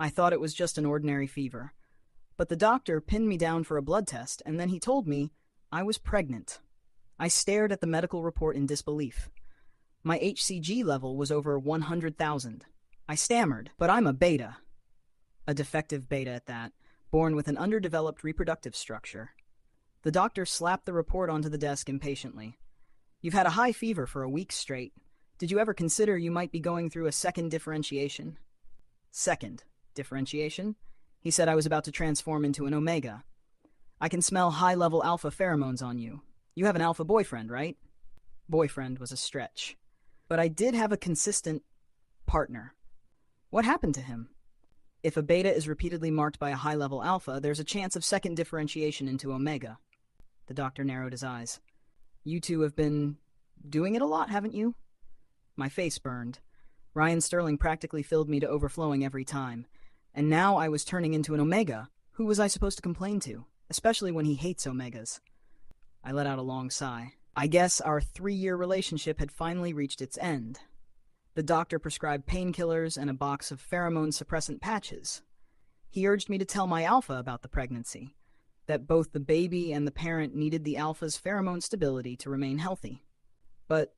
I thought it was just an ordinary fever. But the doctor pinned me down for a blood test, and then he told me I was pregnant. I stared at the medical report in disbelief. My HCG level was over 100,000. I stammered, but I'm a beta. A defective beta at that, born with an underdeveloped reproductive structure. The doctor slapped the report onto the desk impatiently. You've had a high fever for a week straight. Did you ever consider you might be going through a second differentiation? Second differentiation? He said I was about to transform into an omega. I can smell high-level alpha pheromones on you. You have an alpha boyfriend, right? Boyfriend was a stretch. But I did have a consistent partner. What happened to him? If a beta is repeatedly marked by a high-level alpha, there's a chance of second differentiation into omega. The doctor narrowed his eyes. You two have been doing it a lot, haven't you? My face burned. Ryan Sterling practically filled me to overflowing every time. And now I was turning into an omega. Who was I supposed to complain to? Especially when he hates omegas. I let out a long sigh. I guess our 3-year relationship had finally reached its end. The doctor prescribed painkillers and a box of pheromone-suppressant patches. He urged me to tell my alpha about the pregnancy, that both the baby and the parent needed the alpha's pheromone stability to remain healthy. But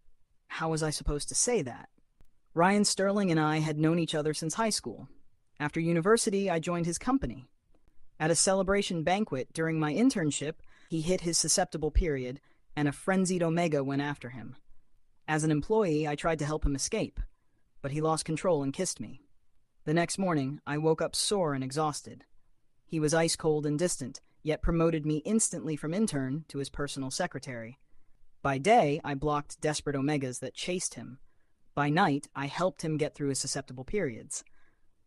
how was I supposed to say that? Ryan Sterling and I had known each other since high school. After university, I joined his company. At a celebration banquet during my internship, he hit his susceptible period, and a frenzied omega went after him. As an employee, I tried to help him escape, but he lost control and kissed me. The next morning, I woke up sore and exhausted. He was ice-cold and distant, yet promoted me instantly from intern to his personal secretary. By day, I blocked desperate omegas that chased him. By night, I helped him get through his susceptible periods.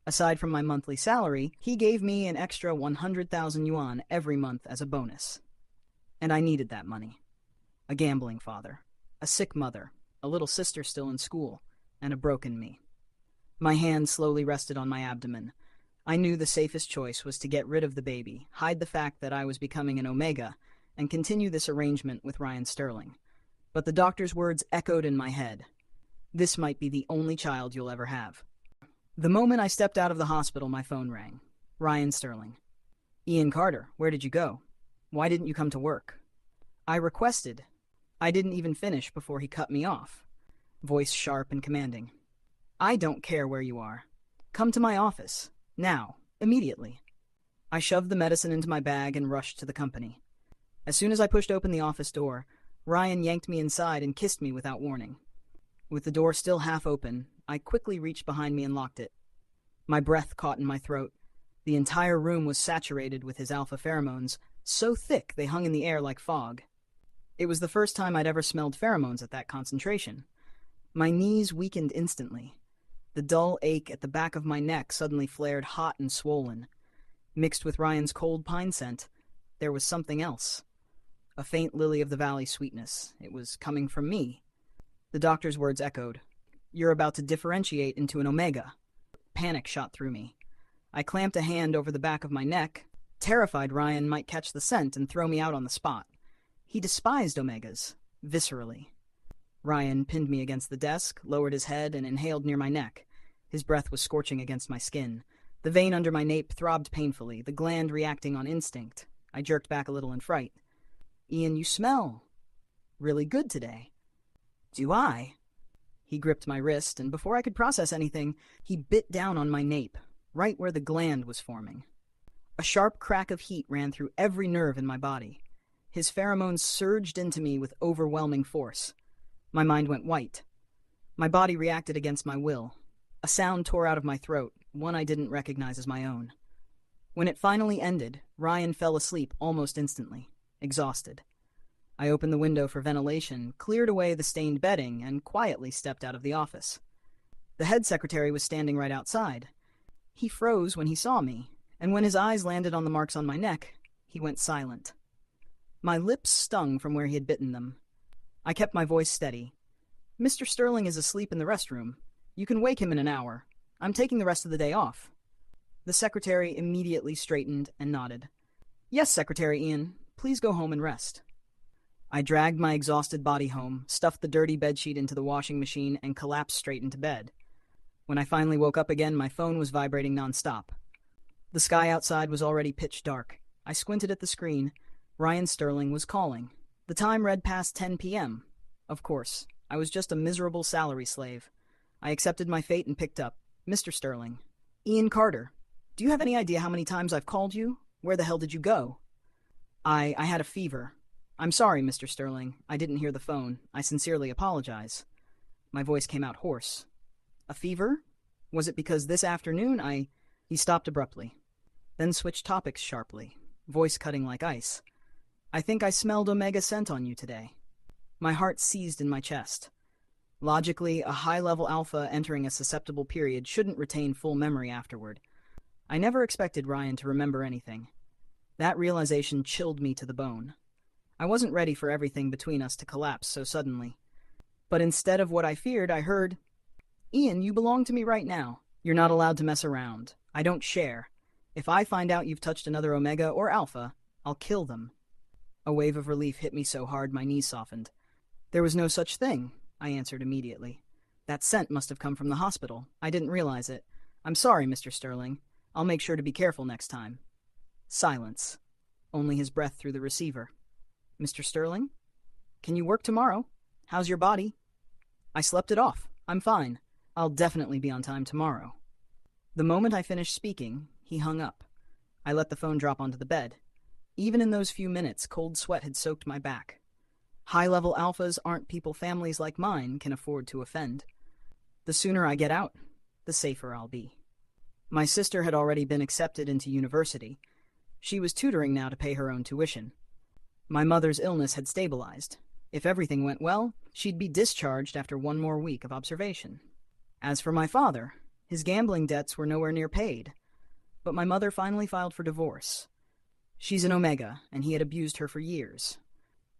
Aside from my monthly salary, he gave me an extra 100,000 yuan every month as a bonus. And I needed that money. A gambling father, a sick mother, a little sister still in school, and a broken me. My hand slowly rested on my abdomen. I knew the safest choice was to get rid of the baby, hide the fact that I was becoming an omega, and continue this arrangement with Ryan Sterling. But the doctor's words echoed in my head. This might be the only child you'll ever have. The moment I stepped out of the hospital, my phone rang. Ryan Sterling. Ian Carter, where did you go? Why didn't you come to work? I requested. I didn't even finish before he cut me off. Voice sharp and commanding. I don't care where you are. Come to my office. Now. Immediately. I shoved the medicine into my bag and rushed to the company. As soon as I pushed open the office door, Ryan yanked me inside and kissed me without warning. With the door still half open, I quickly reached behind me and locked it. My breath caught in my throat. The entire room was saturated with his alpha pheromones, so thick they hung in the air like fog. It was the first time I'd ever smelled pheromones at that concentration. My knees weakened instantly. The dull ache at the back of my neck suddenly flared hot and swollen. Mixed with Ryan's cold pine scent, there was something else. A faint lily-of-the-valley sweetness. It was coming from me. The doctor's words echoed. You're about to differentiate into an omega. Panic shot through me. I clamped a hand over the back of my neck, terrified Ryan might catch the scent and throw me out on the spot. He despised omegas, viscerally. Ryan pinned me against the desk, lowered his head, and inhaled near my neck. His breath was scorching against my skin. The vein under my nape throbbed painfully, the gland reacting on instinct. I jerked back a little in fright. Ian, you smell really good today. Do I? He gripped my wrist, and before I could process anything, he bit down on my nape, right where the gland was forming. A sharp crack of heat ran through every nerve in my body. His pheromones surged into me with overwhelming force. My mind went white. My body reacted against my will. A sound tore out of my throat, one I didn't recognize as my own. When it finally ended, Ryan fell asleep almost instantly, exhausted. I opened the window for ventilation, cleared away the stained bedding, and quietly stepped out of the office. The head secretary was standing right outside. He froze when he saw me, and when his eyes landed on the marks on my neck, he went silent. My lips stung from where he had bitten them. I kept my voice steady. Mr. Sterling is asleep in the restroom. You can wake him in an hour. I'm taking the rest of the day off. The secretary immediately straightened and nodded. Yes, Secretary Ian. Please go home and rest. I dragged my exhausted body home, stuffed the dirty bedsheet into the washing machine, and collapsed straight into bed. When I finally woke up again, my phone was vibrating nonstop. The sky outside was already pitch dark. I squinted at the screen. Ryan Sterling was calling. The time read past 10 p.m. Of course, I was just a miserable salary slave. I accepted my fate and picked up. Mr. Sterling. Ian Carter. Do you have any idea how many times I've called you? Where the hell did you go? I had a fever. I'm sorry, Mr. Sterling. I didn't hear the phone. I sincerely apologize. My voice came out hoarse. A fever? Was it because this afternoon He stopped abruptly, then switched topics sharply, voice cutting like ice. I think I smelled Omega scent on you today. My heart seized in my chest. Logically, a high-level alpha entering a susceptible period shouldn't retain full memory afterward. I never expected Ryan to remember anything. That realization chilled me to the bone. I wasn't ready for everything between us to collapse so suddenly. But instead of what I feared, I heard, Ian, you belong to me right now. You're not allowed to mess around. I don't share. If I find out you've touched another Omega or Alpha, I'll kill them. A wave of relief hit me so hard my knees softened. There was no such thing, I answered immediately. That scent must have come from the hospital. I didn't realize it. I'm sorry, Mr. Sterling. I'll make sure to be careful next time. Silence. Only his breath through the receiver. Mr. Sterling? Can you work tomorrow? How's your body? I slept it off. I'm fine. I'll definitely be on time tomorrow. The moment I finished speaking, he hung up. I let the phone drop onto the bed. Even in those few minutes, cold sweat had soaked my back. High-level alphas aren't people families like mine can afford to offend. The sooner I get out, the safer I'll be. My sister had already been accepted into university. She was tutoring now to pay her own tuition. My mother's illness had stabilized. If everything went well, she'd be discharged after one more week of observation. As for my father, his gambling debts were nowhere near paid. But my mother finally filed for divorce. She's an Omega, and he had abused her for years.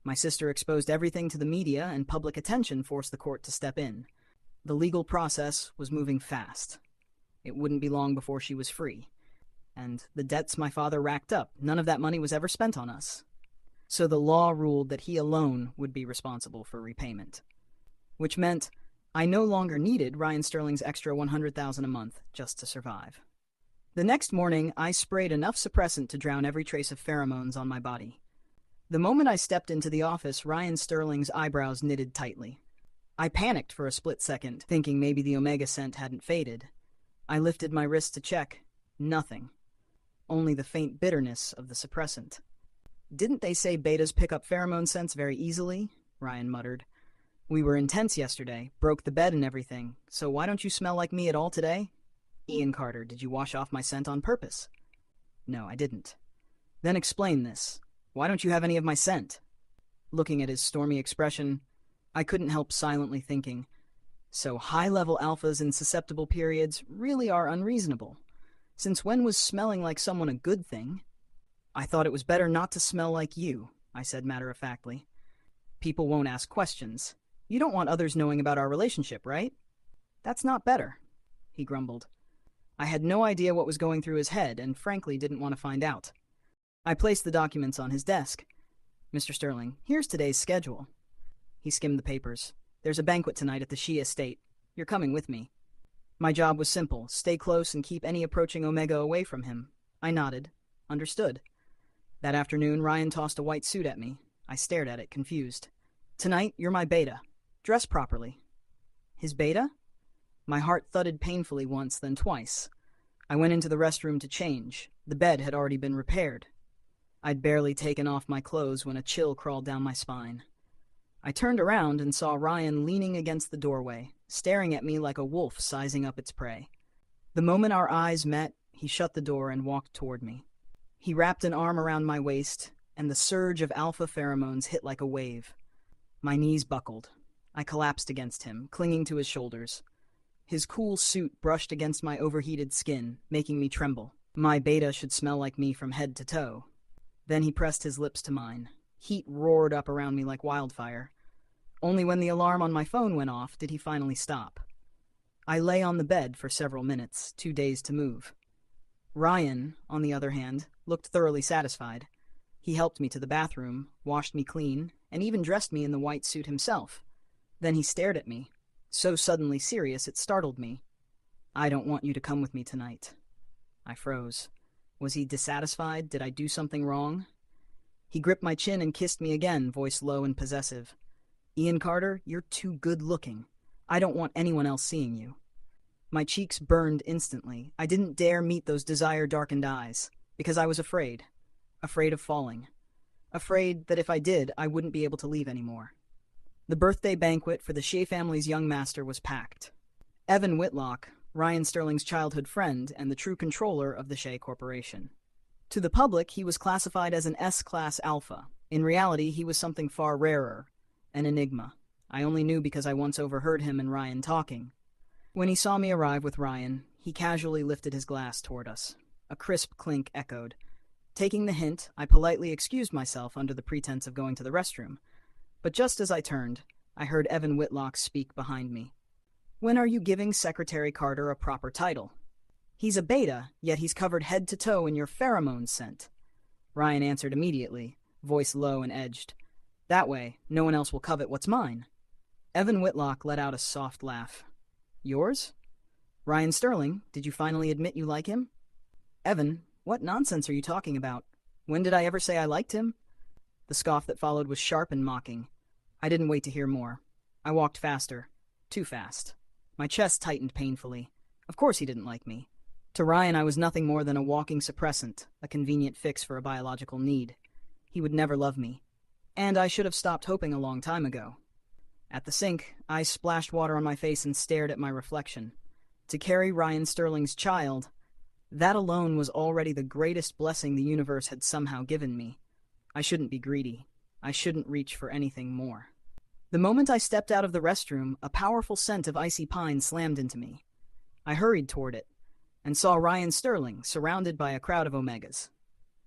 My sister exposed everything to the media, and public attention forced the court to step in. The legal process was moving fast. It wouldn't be long before she was free. And the debts my father racked up, none of that money was ever spent on us. So the law ruled that he alone would be responsible for repayment. Which meant I no longer needed Ryan Sterling's extra $100,000 a month just to survive. The next morning, I sprayed enough suppressant to drown every trace of pheromones on my body. The moment I stepped into the office, Ryan Sterling's eyebrows knitted tightly. I panicked for a split second, thinking maybe the Omega scent hadn't faded. I lifted my wrist to check. Nothing. Only the faint bitterness of the suppressant. Didn't they say betas pick up pheromone scents very easily? Ryan muttered. We were intense yesterday, broke the bed and everything, so why don't you smell like me at all today? Ian Carter, did you wash off my scent on purpose? No, I didn't. Then explain this. Why don't you have any of my scent? Looking at his stormy expression, I couldn't help silently thinking, so high-level alphas in susceptible periods really are unreasonable. Since when was smelling like someone a good thing? I thought it was better not to smell like you, I said matter-of-factly. People won't ask questions. You don't want others knowing about our relationship, right? That's not better, he grumbled. I had no idea what was going through his head and frankly didn't want to find out. I placed the documents on his desk. Mr. Sterling, here's today's schedule. He skimmed the papers. There's a banquet tonight at the Shea estate. You're coming with me. My job was simple. Stay close and keep any approaching Omega away from him. I nodded. Understood. That afternoon, Ryan tossed a white suit at me. I stared at it, confused. Tonight, you're my beta. Dress properly. His beta? My heart thudded painfully once, then twice. I went into the restroom to change. The bed had already been repaired. I'd barely taken off my clothes when a chill crawled down my spine. I turned around and saw Ryan leaning against the doorway, staring at me like a wolf sizing up its prey. The moment our eyes met, he shut the door and walked toward me. He wrapped an arm around my waist, and the surge of alpha pheromones hit like a wave. My knees buckled. I collapsed against him, clinging to his shoulders. His cool suit brushed against my overheated skin, making me tremble. My beta should smell like me from head to toe. Then he pressed his lips to mine. Heat roared up around me like wildfire. Only when the alarm on my phone went off did he finally stop. I lay on the bed for several minutes, too dazed to move. Ryan, on the other hand, looked thoroughly satisfied. He helped me to the bathroom, washed me clean, and even dressed me in the white suit himself. Then he stared at me, so suddenly serious it startled me. I don't want you to come with me tonight. I froze. Was he dissatisfied? Did I do something wrong? He gripped my chin and kissed me again, voice low and possessive. Ian Carter, you're too good looking. I don't want anyone else seeing you. My cheeks burned instantly. I didn't dare meet those desire-darkened eyes, because I was afraid. Afraid of falling. Afraid that if I did, I wouldn't be able to leave anymore. The birthday banquet for the Shea family's young master was packed. Evan Whitlock, Ryan Sterling's childhood friend and the true controller of the Shea Corporation. To the public, he was classified as an S-class alpha. In reality, he was something far rarer, an enigma. I only knew because I once overheard him and Ryan talking. When he saw me arrive with Ryan, he casually lifted his glass toward us. A crisp clink echoed. Taking the hint, I politely excused myself under the pretense of going to the restroom. But just as I turned, I heard Evan Whitlock speak behind me. When are you giving Secretary Carter a proper title? He's a beta, yet he's covered head to toe in your pheromone scent. Ryan answered immediately, voice low and edged. That way, no one else will covet what's mine. Evan Whitlock let out a soft laugh. Yours? Ryan Sterling, did you finally admit you like him? Evan, what nonsense are you talking about? When did I ever say I liked him? The scoff that followed was sharp and mocking. I didn't wait to hear more. I walked faster. Too fast. My chest tightened painfully. Of course he didn't like me. To Ryan, I was nothing more than a walking suppressant, a convenient fix for a biological need. He would never love me. And I should have stopped hoping a long time ago. At the sink, I splashed water on my face and stared at my reflection. To carry Ryan Sterling's child, that alone was already the greatest blessing the universe had somehow given me. I shouldn't be greedy. I shouldn't reach for anything more. The moment I stepped out of the restroom, a powerful scent of icy pine slammed into me. I hurried toward it, and saw Ryan Sterling surrounded by a crowd of Omegas.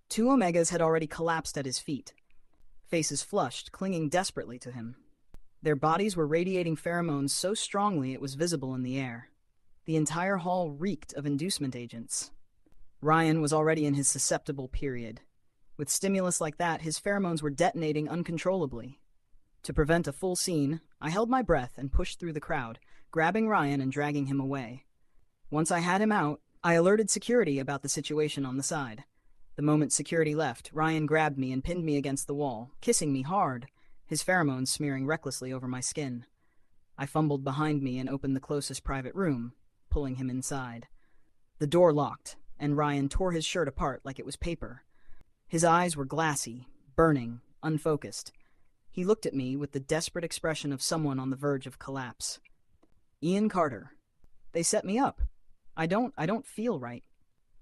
2 Omegas had already collapsed at his feet, faces flushed, clinging desperately to him. Their bodies were radiating pheromones so strongly it was visible in the air. The entire hall reeked of inducement agents. Ryan was already in his susceptible period. With stimulus like that, his pheromones were detonating uncontrollably. To prevent a full scene, I held my breath and pushed through the crowd, grabbing Ryan and dragging him away. Once I had him out, I alerted security about the situation on the side. The moment security left, Ryan grabbed me and pinned me against the wall, kissing me hard, his pheromones smearing recklessly over my skin. I fumbled behind me and opened the closest private room, pulling him inside. The door locked, and Ryan tore his shirt apart like it was paper. His eyes were glassy, burning, unfocused. He looked at me with the desperate expression of someone on the verge of collapse. Ian Carter. They set me up. I don't feel right.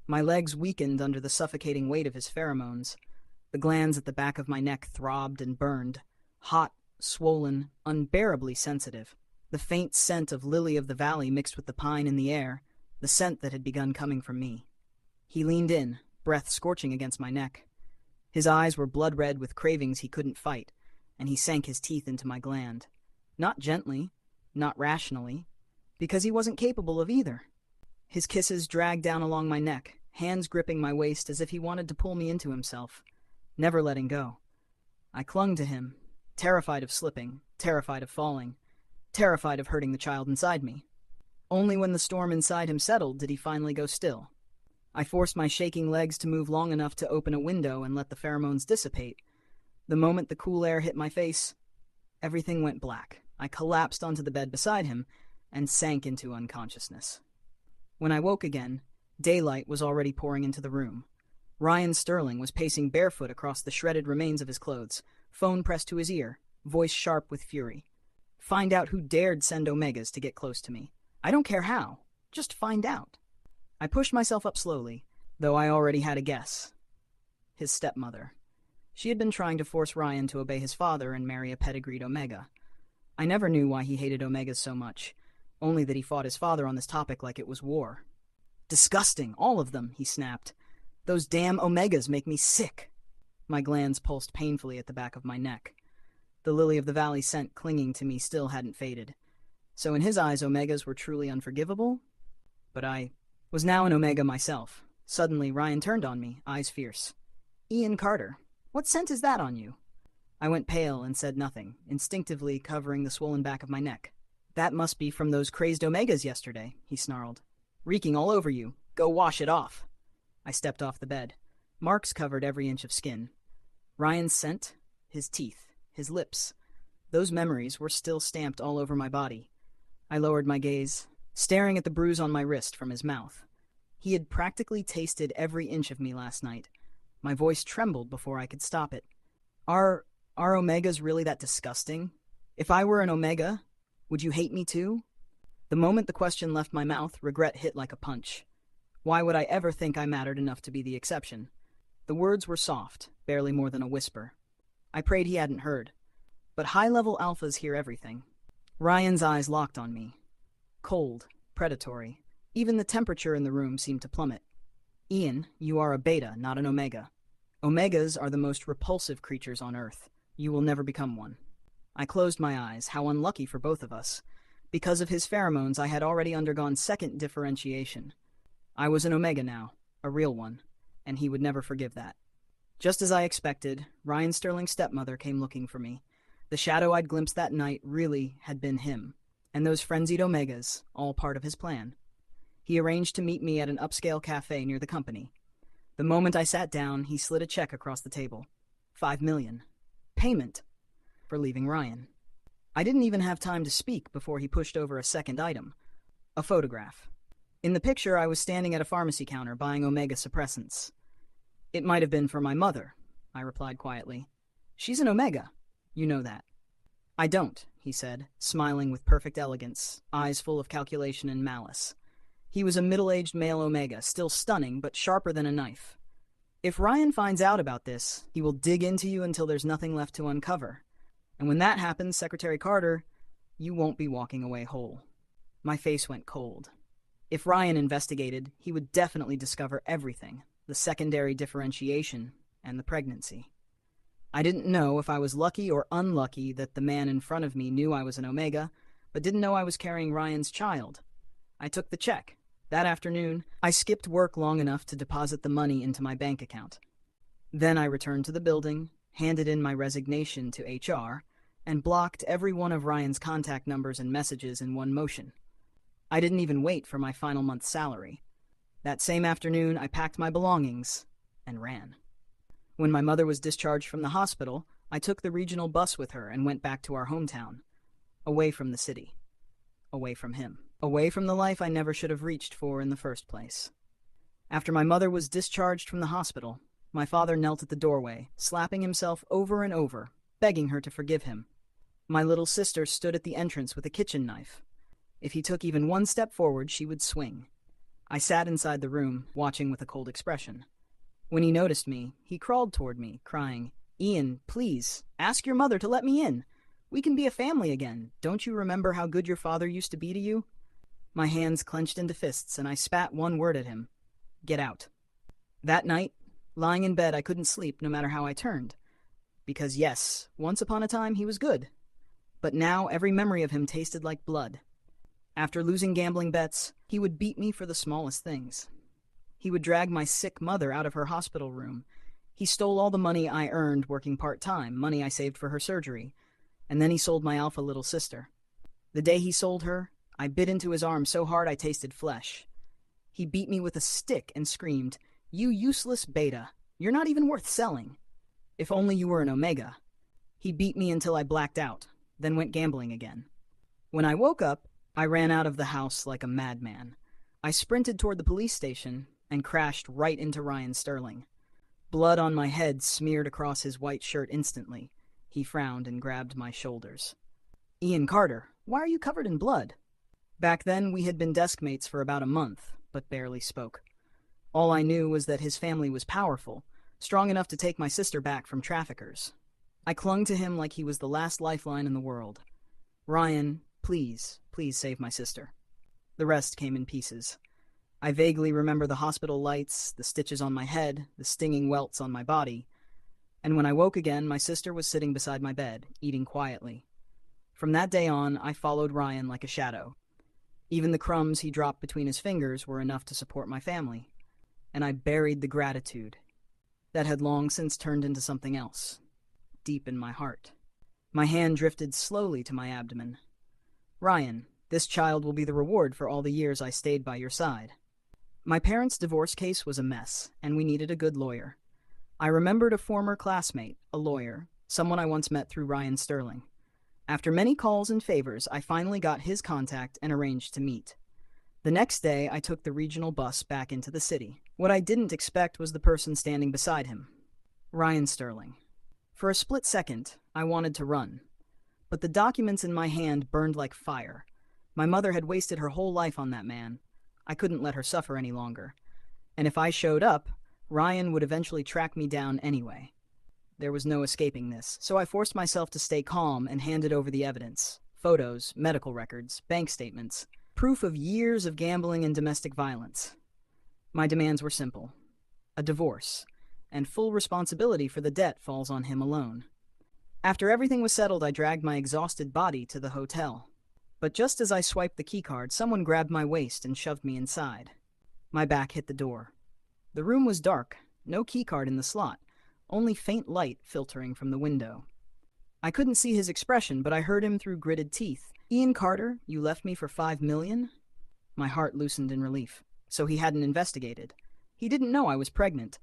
My legs weakened under the suffocating weight of his pheromones. The glands at the back of my neck throbbed and burned, hot, swollen, unbearably sensitive. The faint scent of lily of the valley mixed with the pine in the air, the scent that had begun coming from me. He leaned in, breath scorching against my neck. His eyes were blood-red with cravings he couldn't fight, and he sank his teeth into my gland. Not gently, not rationally, because he wasn't capable of either. His kisses dragged down along my neck, hands gripping my waist as if he wanted to pull me into himself, never letting go. I clung to him, terrified of slipping, terrified of falling, terrified of hurting the child inside me. Only when the storm inside him settled did he finally go still. I forced my shaking legs to move long enough to open a window and let the pheromones dissipate. The moment the cool air hit my face, everything went black. I collapsed onto the bed beside him and sank into unconsciousness. When I woke again, daylight was already pouring into the room. Ryan Sterling was pacing barefoot across the shredded remains of his clothes, phone pressed to his ear, voice sharp with fury. Find out who dared send Omegas to get close to me. I don't care how. Just find out. I pushed myself up slowly, though I already had a guess. His stepmother. She had been trying to force Ryan to obey his father and marry a pedigreed Omega. I never knew why he hated Omegas so much, only that he fought his father on this topic like it was war. Disgusting, all of them, he snapped. Those damn Omegas make me sick. My glands pulsed painfully at the back of my neck. The lily of the valley scent clinging to me still hadn't faded. So in his eyes, Omegas were truly unforgivable? But I was now an Omega myself. Suddenly, Ryan turned on me, eyes fierce. Ian Carter, what scent is that on you? I went pale and said nothing, instinctively covering the swollen back of my neck. That must be from those crazed Omegas yesterday, he snarled. Reeking all over you. Go wash it off. I stepped off the bed. Marks covered every inch of skin. Ryan's scent, his teeth, his lips. Those memories were still stamped all over my body. I lowered my gaze, staring at the bruise on my wrist from his mouth. He had practically tasted every inch of me last night. My voice trembled before I could stop it. Are Omegas really that disgusting? If I were an Omega, would you hate me too? The moment the question left my mouth, regret hit like a punch. Why would I ever think I mattered enough to be the exception? The words were soft, barely more than a whisper. I prayed he hadn't heard. But high-level alphas hear everything. Ryan's eyes locked on me. Cold, predatory. Even the temperature in the room seemed to plummet. Ian, you are a beta, not an Omega. Omegas are the most repulsive creatures on Earth. You will never become one. I closed my eyes. How unlucky for both of us. Because of his pheromones, I had already undergone second differentiation. I was an Omega now, a real one, and he would never forgive that. Just as I expected, Ryan Sterling's stepmother came looking for me. The shadow I'd glimpsed that night really had been him, and those frenzied Omegas, all part of his plan. He arranged to meet me at an upscale cafe near the company. The moment I sat down, he slid a check across the table. $5 million. Payment. For leaving Ryan. I didn't even have time to speak before he pushed over a second item. A photograph. In the picture, I was standing at a pharmacy counter buying Omega suppressants. It might have been for my mother, I replied quietly. She's an Omega. You know that. I don't, he said, smiling with perfect elegance, eyes full of calculation and malice. He was a middle-aged male Omega, still stunning, but sharper than a knife. If Ryan finds out about this, he will dig into you until there's nothing left to uncover. And when that happens, Secretary Carter, you won't be walking away whole. My face went cold. If Ryan investigated, he would definitely discover everything, the secondary differentiation and the pregnancy. I didn't know if I was lucky or unlucky that the man in front of me knew I was an Omega, but didn't know I was carrying Ryan's child. I took the check. That afternoon, I skipped work long enough to deposit the money into my bank account. Then I returned to the building, handed in my resignation to HR, and blocked every one of Ryan's contact numbers and messages in one motion. I didn't even wait for my final month's salary. That same afternoon, I packed my belongings and ran. When my mother was discharged from the hospital, I took the regional bus with her and went back to our hometown, away from the city, away from him, away from the life I never should have reached for in the first place. After my mother was discharged from the hospital, my father knelt at the doorway, slapping himself over and over, begging her to forgive him. My little sister stood at the entrance with a kitchen knife. If he took even one step forward, she would swing. I sat inside the room, watching with a cold expression. When he noticed me, he crawled toward me, crying, "Ian, please, ask your mother to let me in. We can be a family again. Don't you remember how good your father used to be to you?" My hands clenched into fists, and I spat one word at him. "Get out." That night, lying in bed, I couldn't sleep no matter how I turned. Because yes, once upon a time he was good. But now every memory of him tasted like blood. After losing gambling bets, he would beat me for the smallest things. He would drag my sick mother out of her hospital room. He stole all the money I earned working part-time, money I saved for her surgery. And then he sold my alpha little sister. The day he sold her, I bit into his arm so hard I tasted flesh. He beat me with a stick and screamed, "You useless beta. You're not even worth selling. If only you were an Omega." He beat me until I blacked out, then went gambling again. When I woke up, I ran out of the house like a madman. I sprinted toward the police station and crashed right into Ryan Sterling. Blood on my head smeared across his white shirt instantly. He frowned and grabbed my shoulders. "Ian Carter, why are you covered in blood?" Back then, we had been desk mates for about a month, but barely spoke. All I knew was that his family was powerful, strong enough to take my sister back from traffickers. I clung to him like he was the last lifeline in the world. "Ryan, please, please save my sister." The rest came in pieces. I vaguely remember the hospital lights, the stitches on my head, the stinging welts on my body. And when I woke again, my sister was sitting beside my bed, eating quietly. From that day on, I followed Ryan like a shadow. Even the crumbs he dropped between his fingers were enough to support my family. And I buried the gratitude that had long since turned into something else, deep in my heart. My hand drifted slowly to my abdomen. "Ryan, this child will be the reward for all the years I stayed by your side." My parents' divorce case was a mess, and we needed a good lawyer. I remembered a former classmate, a lawyer, someone I once met through Ryan Sterling. After many calls and favors, I finally got his contact and arranged to meet. The next day, I took the regional bus back into the city. What I didn't expect was the person standing beside him, Ryan Sterling. For a split second, I wanted to run, but the documents in my hand burned like fire. My mother had wasted her whole life on that man. I couldn't let her suffer any longer. And if I showed up, Ryan would eventually track me down anyway. There was no escaping this, so I forced myself to stay calm and handed over the evidence. Photos, medical records, bank statements, proof of years of gambling and domestic violence. My demands were simple. A divorce, and full responsibility for the debt falls on him alone. After everything was settled, I dragged my exhausted body to the hotel. But just as I swiped the keycard, someone grabbed my waist and shoved me inside. My back hit the door. The room was dark, no keycard in the slot, only faint light filtering from the window. I couldn't see his expression, but I heard him through gritted teeth. "Ian Carter, you left me for $5 million?" My heart loosened in relief. So he hadn't investigated. He didn't know I was pregnant.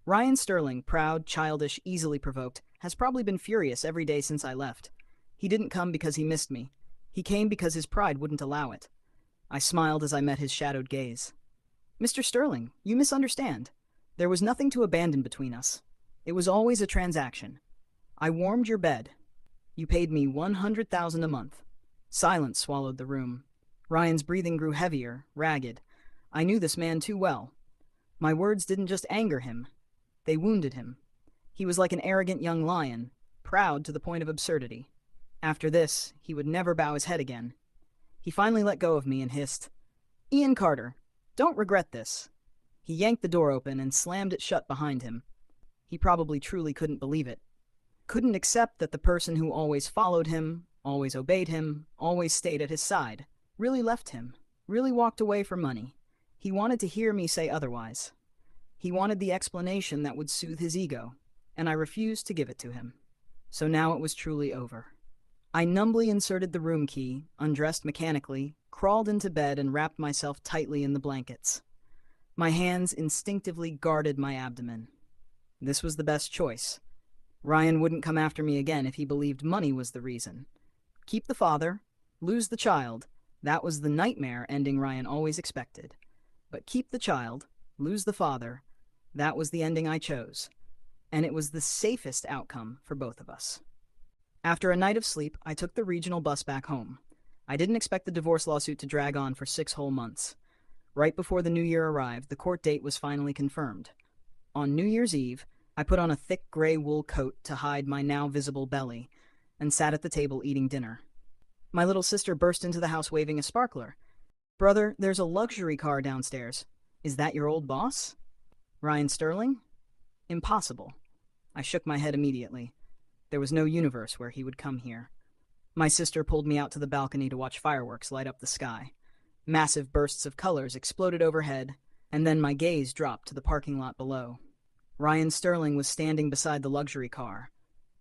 Ryan Sterling, proud, childish, easily provoked, has probably been furious every day since I left. He didn't come because he missed me. He came because his pride wouldn't allow it. I smiled as I met his shadowed gaze. "Mr. Sterling, you misunderstand. There was nothing to abandon between us. It was always a transaction. I warmed your bed. You paid me $100,000 a month." Silence swallowed the room. Ryan's breathing grew heavier, ragged. I knew this man too well. My words didn't just anger him. They wounded him. He was like an arrogant young lion, proud to the point of absurdity. After this, he would never bow his head again. He finally let go of me and hissed, "Ian Carter, don't regret this." He yanked the door open and slammed it shut behind him. He probably truly couldn't believe it. Couldn't accept that the person who always followed him, always obeyed him, always stayed at his side, really left him, really walked away for money. He wanted to hear me say otherwise. He wanted the explanation that would soothe his ego, and I refused to give it to him. So now it was truly over. I numbly inserted the room key, undressed mechanically, crawled into bed, and wrapped myself tightly in the blankets. My hands instinctively guarded my abdomen. This was the best choice. Ryan wouldn't come after me again if he believed money was the reason. Keep the father, lose the child. That was the nightmare ending Ryan always expected. But keep the child, lose the father. That was the ending I chose. And it was the safest outcome for both of us. After a night of sleep, I took the regional bus back home. I didn't expect the divorce lawsuit to drag on for 6 whole months. Right before the new year arrived, the court date was finally confirmed. On New Year's Eve, I put on a thick gray wool coat to hide my now visible belly and sat at the table eating dinner. My little sister burst into the house waving a sparkler. "Brother, there's a luxury car downstairs. Is that your old boss?" "Ryan Sterling?" Impossible. I shook my head immediately. There was no universe where he would come here. My sister pulled me out to the balcony to watch fireworks light up the sky. Massive bursts of colors exploded overhead, and then my gaze dropped to the parking lot below. Ryan Sterling was standing beside the luxury car,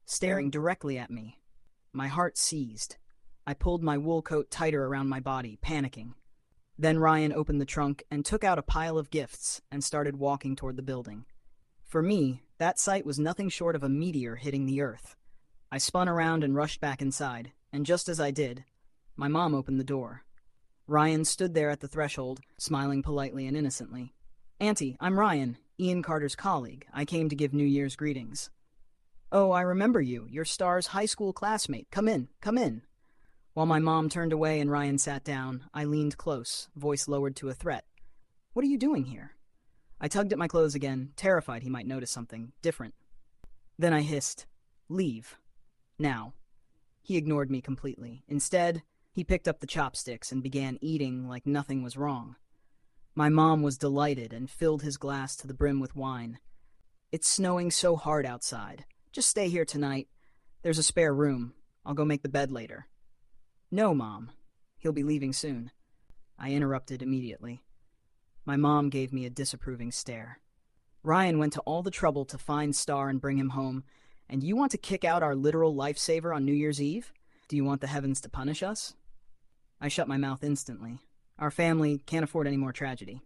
staring directly at me. My heart seized. I pulled my wool coat tighter around my body, panicking. Then Ryan opened the trunk and took out a pile of gifts and started walking toward the building. For me, that sight was nothing short of a meteor hitting the earth. I spun around and rushed back inside, and just as I did, my mom opened the door. Ryan stood there at the threshold, smiling politely and innocently. "Auntie, I'm Ryan, Ian Carter's colleague. I came to give New Year's greetings." "Oh, I remember you. You're Star's high school classmate. Come in, come in." While my mom turned away and Ryan sat down, I leaned close, voice lowered to a threat. "What are you doing here?" I tugged at my clothes again, terrified he might notice something different. Then I hissed, "Leave. Now." He ignored me completely. Instead, he picked up the chopsticks and began eating like nothing was wrong. My mom was delighted and filled his glass to the brim with wine. "It's snowing so hard outside. Just stay here tonight. There's a spare room. I'll go make the bed later." "No, Mom. He'll be leaving soon." I interrupted immediately. My mom gave me a disapproving stare. "Ryan went to all the trouble to find Star and bring him home, and you want to kick out our literal lifesaver on New Year's Eve? Do you want the heavens to punish us?" I shut my mouth instantly. Our family can't afford any more tragedy.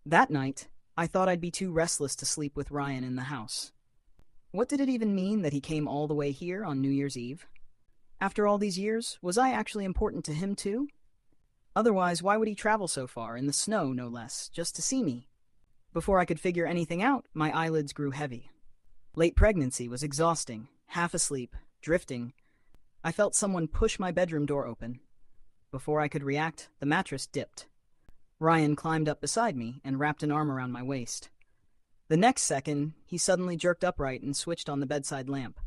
That night, I thought I'd be too restless to sleep with Ryan in the house. What did it even mean that he came all the way here on New Year's Eve? After all these years, was I actually important to him too? Otherwise, why would he travel so far, in the snow no less, just to see me? Before I could figure anything out, my eyelids grew heavy. Late pregnancy was exhausting, half asleep, drifting. I felt someone push my bedroom door open. Before I could react, the mattress dipped. Ryan climbed up beside me and wrapped an arm around my waist. The next second, he suddenly jerked upright and switched on the bedside lamp.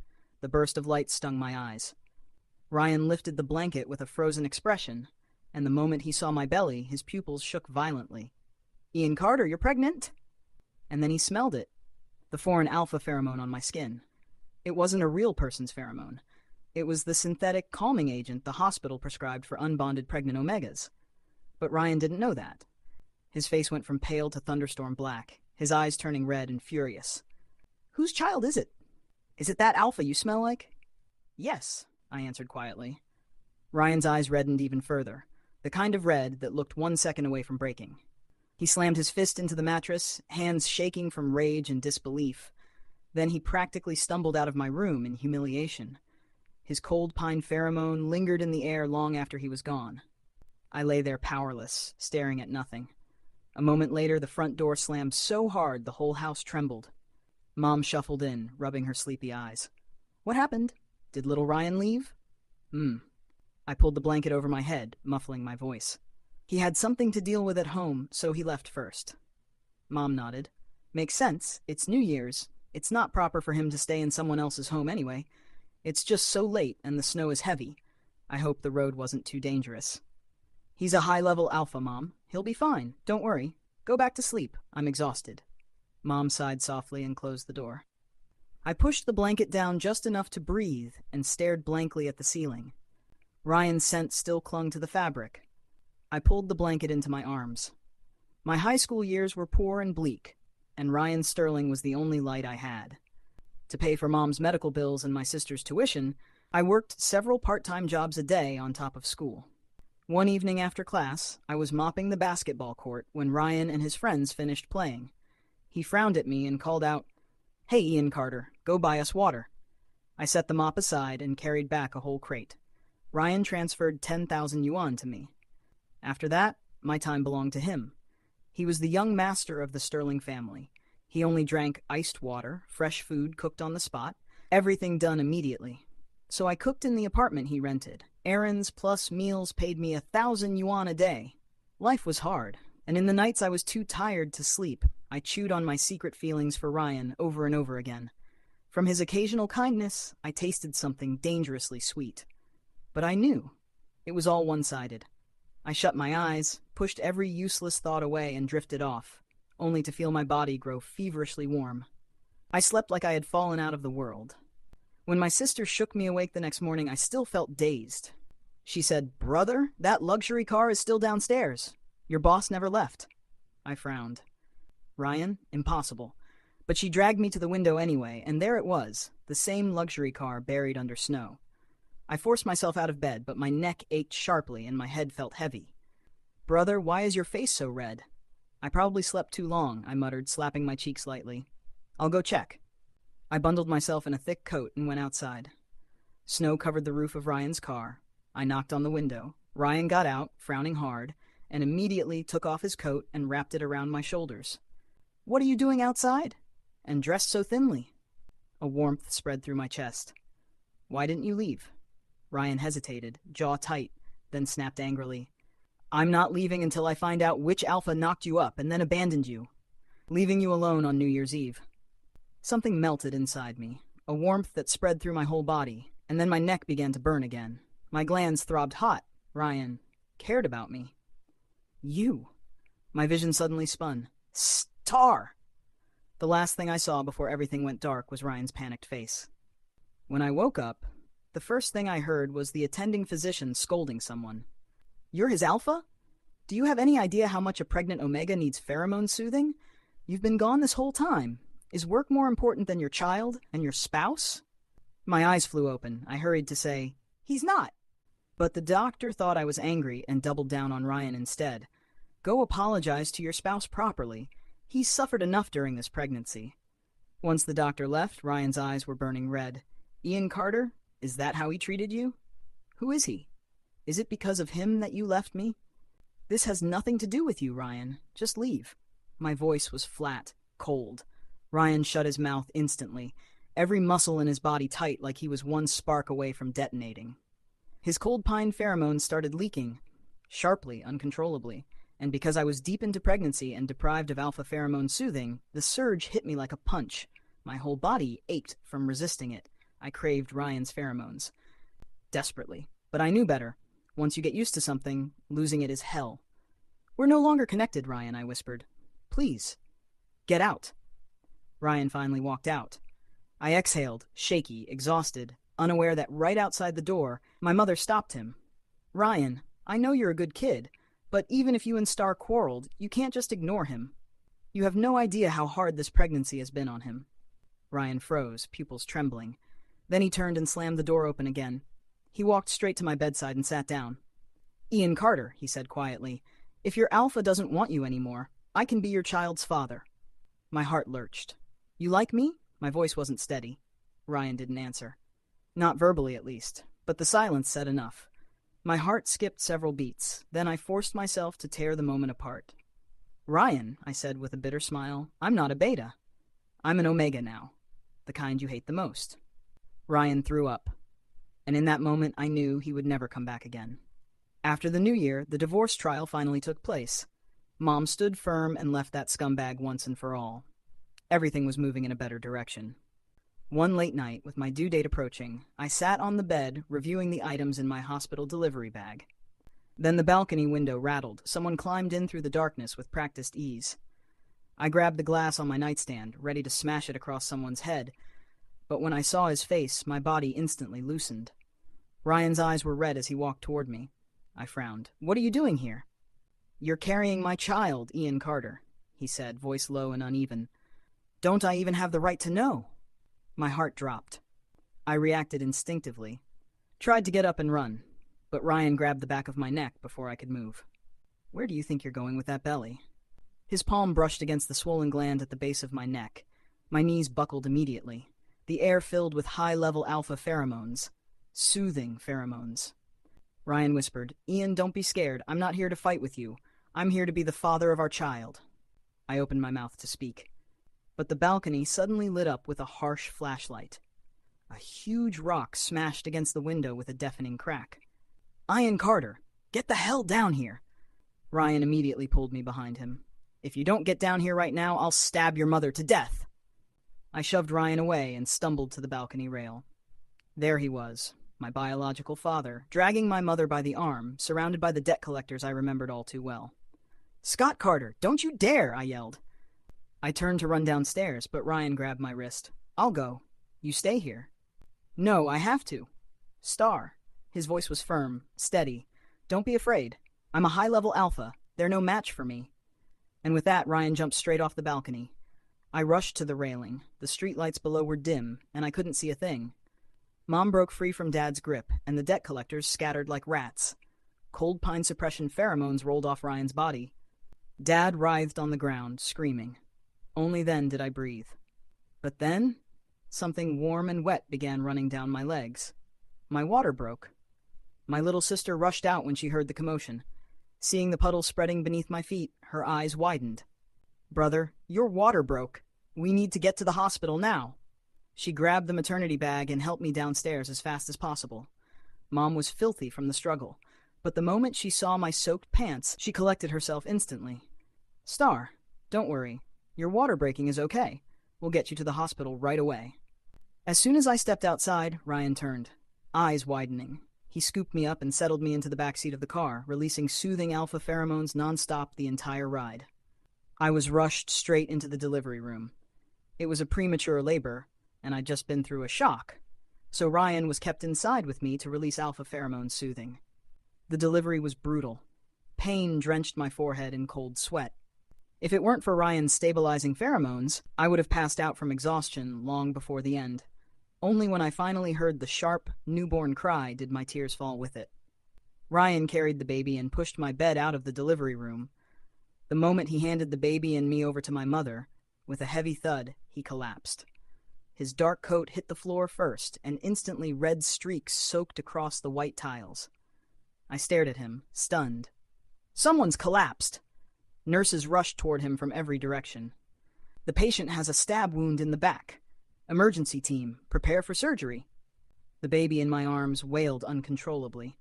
The burst of light stung my eyes. Ryan lifted the blanket with a frozen expression, and the moment he saw my belly, his pupils shook violently. "Ian Carter, you're pregnant!" And then he smelled it, the foreign alpha pheromone on my skin. It wasn't a real person's pheromone. It was the synthetic calming agent the hospital prescribed for unbonded pregnant omegas. But Ryan didn't know that. His face went from pale to thunderstorm black, his eyes turning red and furious. "Whose child is it? Is it that alpha you smell like?" "Yes," I answered quietly. Ryan's eyes reddened even further, the kind of red that looked 1 second away from breaking. He slammed his fist into the mattress, hands shaking from rage and disbelief. Then he practically stumbled out of my room in humiliation. His cold pine pheromone lingered in the air long after he was gone. I lay there powerless, staring at nothing. A moment later, the front door slammed so hard the whole house trembled. Mom shuffled in, rubbing her sleepy eyes. "What happened? Did little Ryan leave?" I pulled the blanket over my head, muffling my voice. "He had something to deal with at home, so he left first." Mom nodded. "Makes sense. It's New Year's. It's not proper for him to stay in someone else's home anyway. It's just so late and the snow is heavy. I hope the road wasn't too dangerous." "He's a high-level alpha, Mom. He'll be fine. Don't worry. Go back to sleep. I'm exhausted." Mom sighed softly and closed the door. I pushed the blanket down just enough to breathe and stared blankly at the ceiling. Ryan's scent still clung to the fabric. I pulled the blanket into my arms. My high school years were poor and bleak, and Ryan Sterling was the only light I had. To pay for Mom's medical bills and my sister's tuition, I worked several part-time jobs a day on top of school. One evening after class, I was mopping the basketball court when Ryan and his friends finished playing. He frowned at me and called out, "Hey, Ian Carter, go buy us water." I set the mop aside and carried back a whole crate. Ryan transferred 10,000 yuan to me. After that, my time belonged to him. He was the young master of the Sterling family. He only drank iced water, fresh food cooked on the spot, everything done immediately. So I cooked in the apartment he rented. Errands plus meals paid me 1,000 yuan a day. Life was hard, and in the nights I was too tired to sleep, I chewed on my secret feelings for Ryan over and over again. From his occasional kindness, I tasted something dangerously sweet. But I knew. It was all one-sided. I shut my eyes, pushed every useless thought away and drifted off, only to feel my body grow feverishly warm. I slept like I had fallen out of the world. When my sister shook me awake the next morning, I still felt dazed. She said, "Brother, that luxury car is still downstairs. Your boss never left." I frowned. "Ryan, impossible." But she dragged me to the window anyway, and there it was, the same luxury car buried under snow. I forced myself out of bed, but my neck ached sharply and my head felt heavy. "Brother, why is your face so red?" "I probably slept too long," I muttered, slapping my cheeks lightly. "I'll go check." I bundled myself in a thick coat and went outside. Snow covered the roof of Ryan's car. I knocked on the window. Ryan got out, frowning hard, and immediately took off his coat and wrapped it around my shoulders. "What are you doing outside? And dressed so thinly?" A warmth spread through my chest. "Why didn't you leave?" Ryan hesitated, jaw tight, then snapped angrily. "I'm not leaving until I find out which alpha knocked you up and then abandoned you. Leaving you alone on New Year's Eve." Something melted inside me, a warmth that spread through my whole body, and then my neck began to burn again. My glands throbbed hot. Ryan cared about me. "You." My vision suddenly spun. "Star!" The last thing I saw before everything went dark was Ryan's panicked face. When I woke up, the first thing I heard was the attending physician scolding someone. "You're his alpha? Do you have any idea how much a pregnant omega needs pheromone soothing? You've been gone this whole time. Is work more important than your child and your spouse?" My eyes flew open. I hurried to say, "He's not." But the doctor thought I was angry and doubled down on Ryan instead. Go apologize to your spouse properly. He's suffered enough during this pregnancy. Once the doctor left, Ryan's eyes were burning red. Ian Carter? Is that how he treated you? Who is he? Is it because of him that you left me? This has nothing to do with you, Ryan. Just leave. My voice was flat, cold. Ryan shut his mouth instantly, every muscle in his body tight like he was one spark away from detonating. His cold pine pheromones started leaking, sharply, uncontrollably, and because I was deep into pregnancy and deprived of alpha pheromone soothing, the surge hit me like a punch. My whole body ached from resisting it. I craved Ryan's pheromones. Desperately. But I knew better. Once you get used to something, losing it is hell. We're no longer connected, Ryan, I whispered. Please. Get out. Ryan finally walked out. I exhaled, shaky, exhausted, unaware that right outside the door, my mother stopped him. Ryan, I know you're a good kid, but even if you and Star quarreled, you can't just ignore him. You have no idea how hard this pregnancy has been on him. Ryan froze, pupils trembling. Then he turned and slammed the door open again. He walked straight to my bedside and sat down. Ian Carter, he said quietly, if your alpha doesn't want you anymore, I can be your child's father. My heart lurched. You like me? My voice wasn't steady. Ryan didn't answer. Not verbally, at least, but the silence said enough. My heart skipped several beats. Then I forced myself to tear the moment apart. Ryan, I said with a bitter smile, I'm not a beta. I'm an omega now. The kind you hate the most. Ryan threw up. And in that moment, I knew he would never come back again. After the new year, the divorce trial finally took place. Mom stood firm and left that scumbag once and for all. Everything was moving in a better direction. One late night, with my due date approaching, I sat on the bed, reviewing the items in my hospital delivery bag. Then the balcony window rattled. Someone climbed in through the darkness with practiced ease. I grabbed the glass on my nightstand, ready to smash it across someone's head, but when I saw his face, my body instantly loosened. Ryan's eyes were red as he walked toward me. I frowned. What are you doing here? You're carrying my child, Ian Carter, he said, voice low and uneven. Don't I even have the right to know? My heart dropped. I reacted instinctively. Tried to get up and run, but Ryan grabbed the back of my neck before I could move. Where do you think you're going with that belly? His palm brushed against the swollen gland at the base of my neck. My knees buckled immediately. The air filled with high-level alpha pheromones. Soothing pheromones. Ryan whispered, Ian, don't be scared. I'm not here to fight with you. I'm here to be the father of our child. I opened my mouth to speak. But the balcony suddenly lit up with a harsh flashlight. A huge rock smashed against the window with a deafening crack. Ian Carter, get the hell down here! Ryan immediately pulled me behind him. If you don't get down here right now, I'll stab your mother to death! I shoved Ryan away and stumbled to the balcony rail. There he was, my biological father, dragging my mother by the arm, surrounded by the debt collectors I remembered all too well. Scott Carter, don't you dare! I yelled. I turned to run downstairs, but Ryan grabbed my wrist. I'll go. You stay here. No, I have to. Star. His voice was firm, steady. Don't be afraid. I'm a high-level alpha. They're no match for me. And with that, Ryan jumped straight off the balcony. I rushed to the railing. The streetlights below were dim, and I couldn't see a thing. Mom broke free from Dad's grip, and the debt collectors scattered like rats. Cold pine suppression pheromones rolled off Ryan's body. Dad writhed on the ground, screaming. Only then did I breathe. But then, something warm and wet began running down my legs. My water broke. My little sister rushed out when she heard the commotion. Seeing the puddle spreading beneath my feet, her eyes widened. Brother, your water broke. We need to get to the hospital now. She grabbed the maternity bag and helped me downstairs as fast as possible. Mom was filthy from the struggle, but the moment she saw my soaked pants, she collected herself instantly. Star, don't worry. Your water breaking is okay. We'll get you to the hospital right away. As soon as I stepped outside, Ryan turned, eyes widening. He scooped me up and settled me into the back seat of the car, releasing soothing alpha pheromones nonstop the entire ride. I was rushed straight into the delivery room. It was a premature labor, and I'd just been through a shock, so Ryan was kept inside with me to release alpha pheromone soothing. The delivery was brutal. Pain drenched my forehead in cold sweat. If it weren't for Ryan's stabilizing pheromones, I would have passed out from exhaustion long before the end. Only when I finally heard the sharp, newborn cry did my tears fall with it. Ryan carried the baby and pushed my bed out of the delivery room. The moment he handed the baby and me over to my mother, with a heavy thud, he collapsed. His dark coat hit the floor first, and instantly red streaks soaked across the white tiles. I stared at him, stunned. Someone's collapsed! Nurses rushed toward him from every direction. The patient has a stab wound in the back. Emergency team, prepare for surgery. The baby in my arms wailed uncontrollably.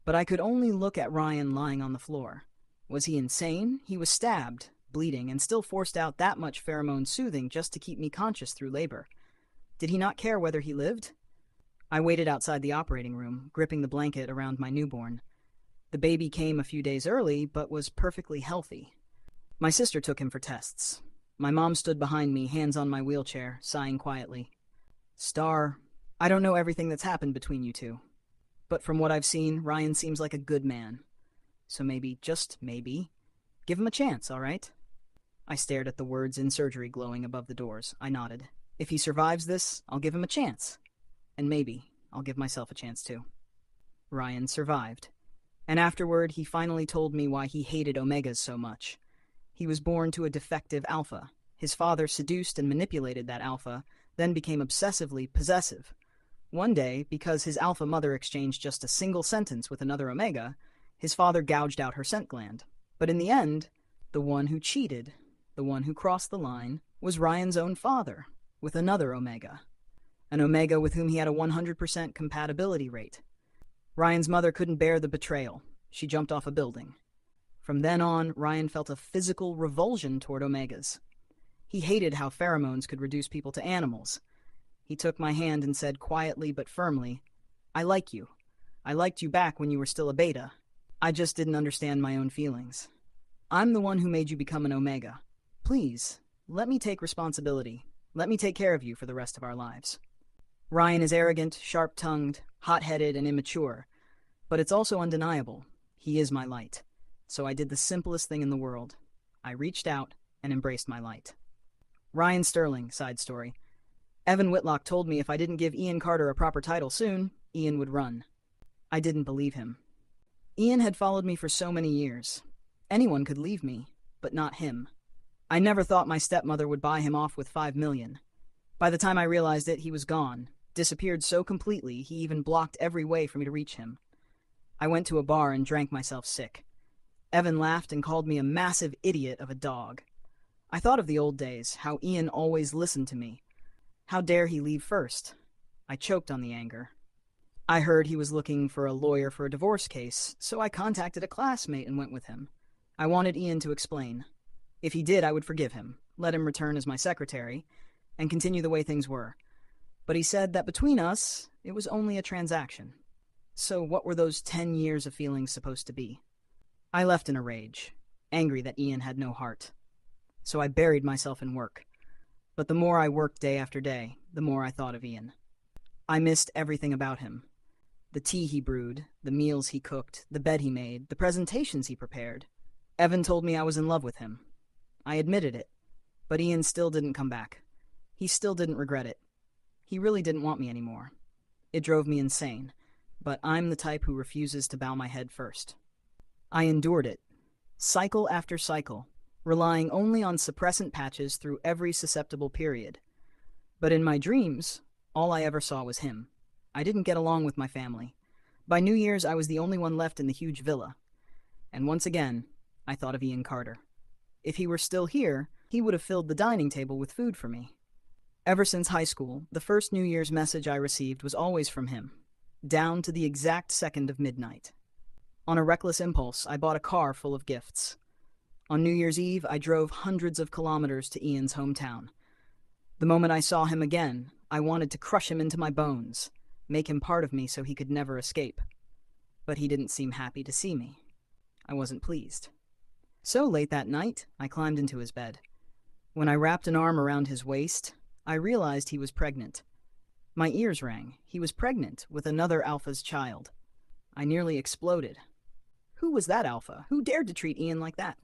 But I could only look at Ryan lying on the floor. Was he insane? He was stabbed, bleeding, and still forced out that much pheromone soothing just to keep me conscious through labor. Did he not care whether he lived? I waited outside the operating room, gripping the blanket around my newborn. The baby came a few days early, but was perfectly healthy. My sister took him for tests. My mom stood behind me, hands on my wheelchair, sighing quietly. Star, I don't know everything that's happened between you two. But from what I've seen, Ryan seems like a good man. So maybe, just maybe, give him a chance, all right? I stared at the words in surgery glowing above the doors. I nodded. If he survives this, I'll give him a chance. And maybe I'll give myself a chance too. Ryan survived. And afterward, he finally told me why he hated Omegas so much. He was born to a defective alpha. His father seduced and manipulated that alpha, then became obsessively possessive. One day, because his alpha mother exchanged just a single sentence with another Omega, his father gouged out her scent gland. But in the end, the one who cheated, the one who crossed the line, was Ryan's own father, with another Omega. An Omega with whom he had a 100% compatibility rate. Ryan's mother couldn't bear the betrayal. She jumped off a building. From then on, Ryan felt a physical revulsion toward Omegas. He hated how pheromones could reduce people to animals. He took my hand and said quietly but firmly, I like you. I liked you back when you were still a beta. I just didn't understand my own feelings. I'm the one who made you become an Omega. Please, let me take responsibility. Let me take care of you for the rest of our lives. Ryan is arrogant, sharp-tongued, hot-headed, and immature. But it's also undeniable. He is my light. So I did the simplest thing in the world. I reached out and embraced my light. Ryan Sterling, side story. Evan Whitlock told me if I didn't give Ian Carter a proper title soon, Ian would run. I didn't believe him. Ian had followed me for so many years. Anyone could leave me, but not him. I never thought my stepmother would buy him off with $5 million. By the time I realized it, he was gone, disappeared so completely he even blocked every way for me to reach him. I went to a bar and drank myself sick. Evan laughed and called me a massive idiot of a dog. I thought of the old days, how Ian always listened to me. How dare he leave first? I choked on the anger. I heard he was looking for a lawyer for a divorce case, so I contacted a classmate and went with him. I wanted Ian to explain. If he did, I would forgive him, let him return as my secretary, and continue the way things were. But he said that between us, it was only a transaction. So what were those 10 years of feelings supposed to be? I left in a rage, angry that Ian had no heart. So I buried myself in work. But the more I worked day after day, the more I thought of Ian. I missed everything about him. The tea he brewed, the meals he cooked, the bed he made, the presentations he prepared. Evan told me I was in love with him. I admitted it, but Ian still didn't come back. He still didn't regret it. He really didn't want me anymore. It drove me insane, but I'm the type who refuses to bow my head first. I endured it, cycle after cycle, relying only on suppressant patches through every susceptible period. But in my dreams, all I ever saw was him. I didn't get along with my family. By New Year's, I was the only one left in the huge villa. And once again, I thought of Ian Carter. If he were still here, he would have filled the dining table with food for me. Ever since high school, the first New Year's message I received was always from him, down to the exact second of midnight. On a reckless impulse, I bought a car full of gifts. On New Year's Eve, I drove hundreds of kilometers to Ian's hometown. The moment I saw him again, I wanted to crush him into my bones, make him part of me so he could never escape. But he didn't seem happy to see me. I wasn't pleased. So late that night, I climbed into his bed. When I wrapped an arm around his waist, I realized he was pregnant. My ears rang. He was pregnant with another alpha's child. I nearly exploded. Who was that alpha? Who dared to treat Ian like that?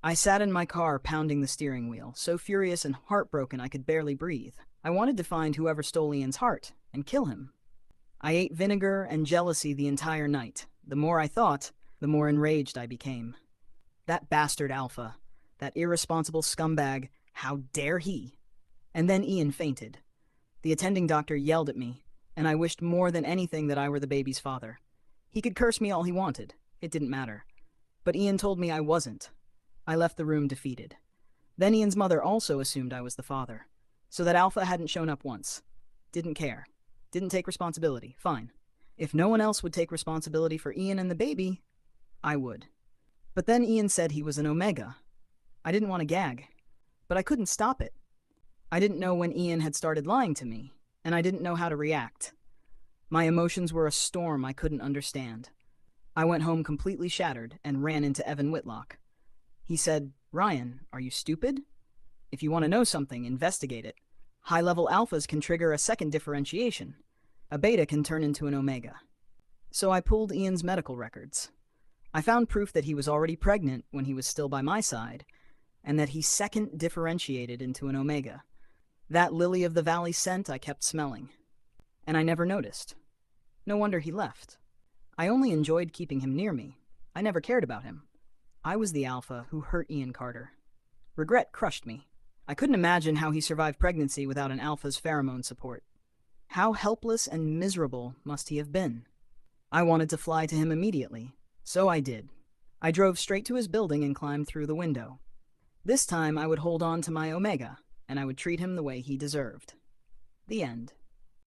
I sat in my car pounding the steering wheel, so furious and heartbroken I could barely breathe. I wanted to find whoever stole Ian's heart and kill him. I ate vinegar and jealousy the entire night. The more I thought, the more enraged I became. That bastard Alpha. That irresponsible scumbag. How dare he? And then Ian fainted. The attending doctor yelled at me, and I wished more than anything that I were the baby's father. He could curse me all he wanted. It didn't matter. But Ian told me I wasn't. I left the room defeated. Then Ian's mother also assumed I was the father. So that Alpha hadn't shown up once. Didn't care. Didn't take responsibility. Fine. If no one else would take responsibility for Ian and the baby, I would. But then Ian said he was an Omega. I didn't want to gag. But I couldn't stop it. I didn't know when Ian had started lying to me, and I didn't know how to react. My emotions were a storm I couldn't understand. I went home completely shattered and ran into Evan Whitlock. He said, "Ryan, are you stupid? If you want to know something, investigate it. High-level alphas can trigger a second differentiation. A beta can turn into an omega." So I pulled Ian's medical records. I found proof that he was already pregnant when he was still by my side, and that he second differentiated into an omega. That lily-of-the-valley scent I kept smelling. And I never noticed. No wonder he left. I only enjoyed keeping him near me. I never cared about him. I was the alpha who hurt Ian Carter. Regret crushed me. I couldn't imagine how he survived pregnancy without an alpha's pheromone support. How helpless and miserable must he have been? I wanted to fly to him immediately, so I did. I drove straight to his building and climbed through the window. This time I would hold on to my omega, and I would treat him the way he deserved. The end.